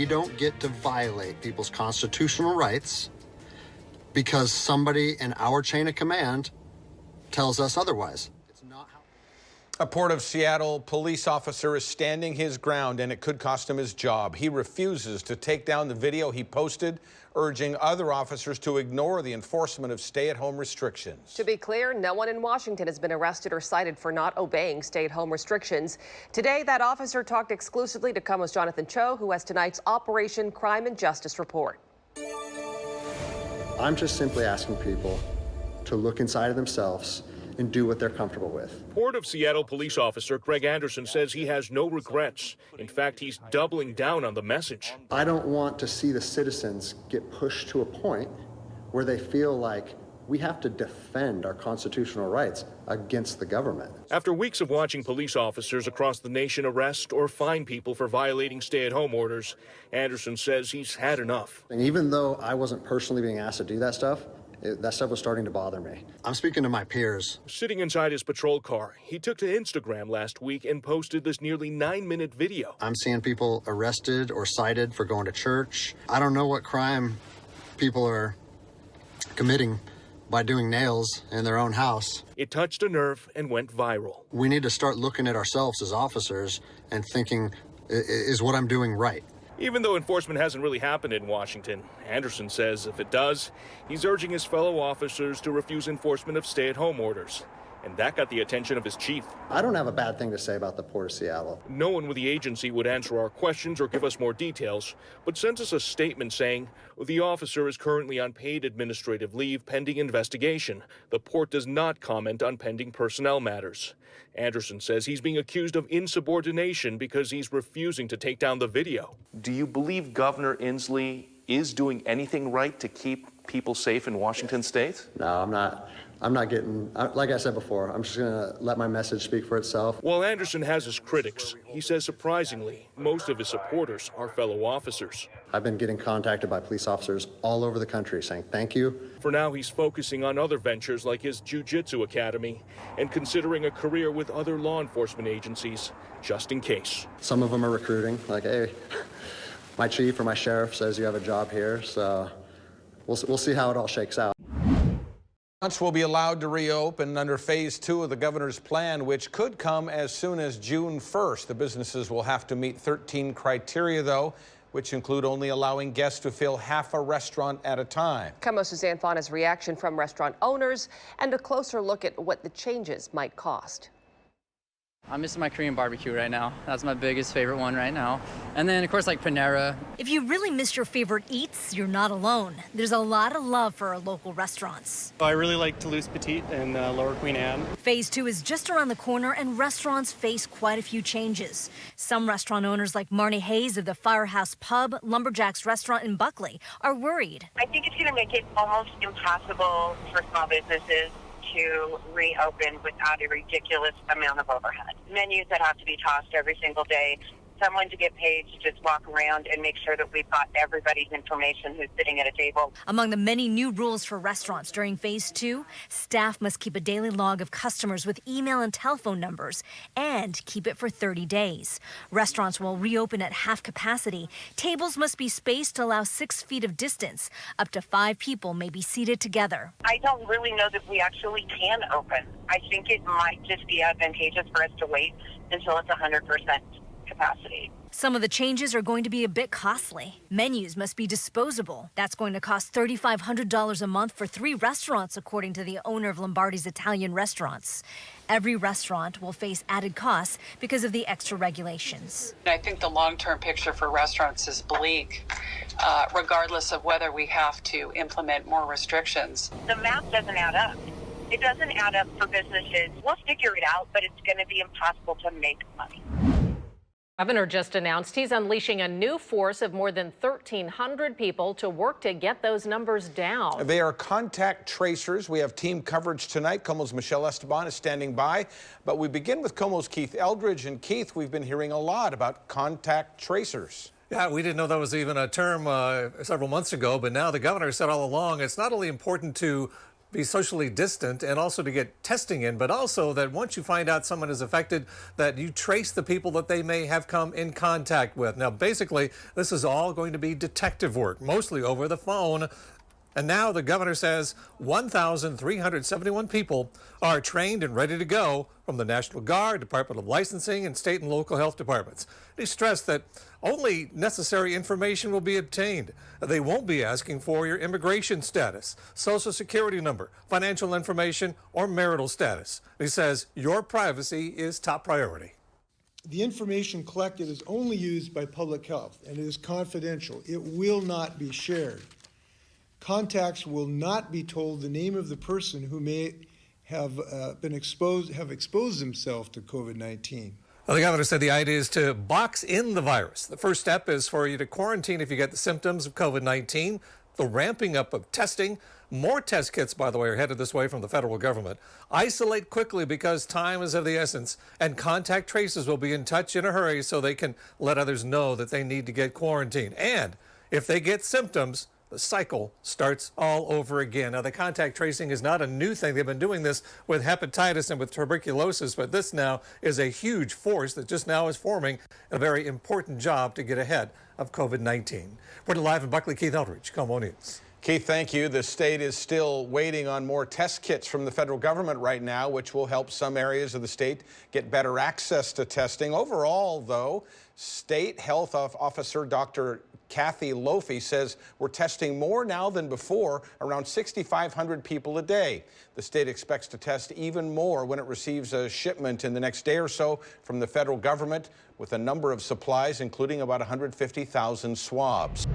We don't get to violate people's constitutional rights because somebody in our chain of command tells us otherwise. It's not how. A Port of Seattle police officer is standing his ground, and it could cost him his job. He refuses to take down the video he posted, urging other officers to ignore the enforcement of stay-at-home restrictions. To be clear, no one in Washington has been arrested or cited for not obeying stay-at-home restrictions. Today, that officer talked exclusively to KOMO's Jonathan Cho, who has tonight's Operation Crime and Justice report. I'm just simply asking people to look inside of themselves and do what they're comfortable with. Port of Seattle police officer Greg Anderson says he has no regrets. In fact, he's doubling down on the message. I don't want to see the citizens get pushed to a point where they feel like we have to defend our constitutional rights against the government. After weeks of watching police officers across the nation arrest or fine people for violating stay-at-home orders, Anderson says he's had enough. And even though I wasn't personally being asked to do that stuff was starting to bother me. I'm speaking to my peers. Sitting inside his patrol car, he took to Instagram last week and posted this nearly 9-minute video. I'm seeing people arrested or cited for going to church. I don't know what crime people are committing by doing nails in their own house. It touched a nerve and went viral. We need to start looking at ourselves as officers and thinking, is what I'm doing right? Even though enforcement hasn't really happened in Washington, Anderson says if it does, he's urging his fellow officers to refuse enforcement of stay-at-home orders. And that got the attention of his chief. I don't have a bad thing to say about the Port of Seattle. No one with the agency would answer our questions or give us more details, but sent us a statement saying the officer is currently on paid administrative leave pending investigation. The port does not comment on pending personnel matters. Anderson says he's being accused of insubordination because he's refusing to take down the video. Do you believe Governor Inslee is doing anything right to keep people safe in Washington state? No, I'm not getting, like I said before, I'm just gonna let my message speak for itself. While Anderson has his critics, he says surprisingly, most of his supporters are fellow officers. I've been getting contacted by police officers all over the country saying thank you. For now, he's focusing on other ventures like his jiu-jitsu academy and considering a career with other law enforcement agencies, just in case. Some of them are recruiting, like, hey, my chief or my sheriff says you have a job here, so we'll see how it all shakes out. Restaurants will be allowed to reopen under phase 2 of the governor's plan, which could come as soon as June 1st. The businesses will have to meet 13 criteria, though, which include only allowing guests to fill half a restaurant at a time. KOMO's Suzanne Fauna's reaction from restaurant owners and a closer look at what the changes might cost. I'm missing my Korean barbecue right now. That's my biggest favorite one right now. And then, of course, like Panera. If you really miss your favorite eats, you're not alone. There's a lot of love for our local restaurants. I really like Toulouse Petite and Lower Queen Anne. Phase 2 is just around the corner, and restaurants face quite a few changes. Some restaurant owners, like Marnie Hayes of the Firehouse Pub, Lumberjacks Restaurant in Buckley, are worried. I think it's going to make it almost impossible for small businesses to reopen without a ridiculous amount of overhead. Menus that have to be tossed every single day, someone to get paid to just walk around and make sure that we've got everybody's information who's sitting at a table. Among the many new rules for restaurants during phase 2, staff must keep a daily log of customers with email and telephone numbers and keep it for 30 days. Restaurants will reopen at half capacity. Tables must be spaced to allow 6 feet of distance. Up to 5 people may be seated together. I don't really know that we actually can open. I think it might just be advantageous for us to wait until it's 100% capacity. Some of the changes are going to be a bit costly. Menus must be disposable. That's going to cost $3,500 a month for 3 restaurants, according to the owner of Lombardi's Italian Restaurants. Every restaurant will face added costs because of the extra regulations. I think the long-term picture for restaurants is bleak, regardless of whether we have to implement more restrictions. The math doesn't add up. It doesn't add up for businesses. We'll figure it out, but it's going to be impossible to make money. Governor just announced he's unleashing a new force of more than 1,300 people to work to get those numbers down. They are contact tracers. We have team coverage tonight. KOMO's Michelle Esteban is standing by. But we begin with KOMO's Keith Eldridge. And Keith, we've been hearing a lot about contact tracers. Yeah, we didn't know that was even a term several months ago, but now the governor said all along it's not only important to be socially distant and also to get testing in, but also that once you find out someone is affected, that you trace the people that they may have come in contact with. Now, basically, this is all going to be detective work, mostly over the phone. And now the governor says 1,371 people are trained and ready to go from the National Guard, Department of Licensing, and state and local health departments. He stressed that only necessary information will be obtained. They won't be asking for your immigration status, social security number, financial information, or marital status. He says your privacy is top priority. The information collected is only used by public health and it is confidential. It will not be shared. Contacts will not be told the name of the person who may have exposed himself to COVID-19. Well, the governor said the idea is to box in the virus. The first step is for you to quarantine if you get the symptoms of COVID-19. The ramping up of testing. More test kits, by the way, are headed this way from the federal government. Isolate quickly because time is of the essence, and contact tracers will be in touch in a hurry so they can let others know that they need to get quarantined. And if they get symptoms, the cycle starts all over again. Now, the contact tracing is not a new thing. They've been doing this with hepatitis and with tuberculosis, but this now is a huge force that just now is forming a very important job to get ahead of COVID-19. We're live in Buckley. Keith Eldridge, KOMO News. Keith, thank you. The state is still waiting on more test kits from the federal government right now, which will help some areas of the state get better access to testing. Overall, though, State Health Officer Dr. Kathy Lofi says we're testing more now than before, around 6,500 people a day. The state expects to test even more when it receives a shipment in the next day or so from the federal government with a number of supplies, including about 150,000 swabs.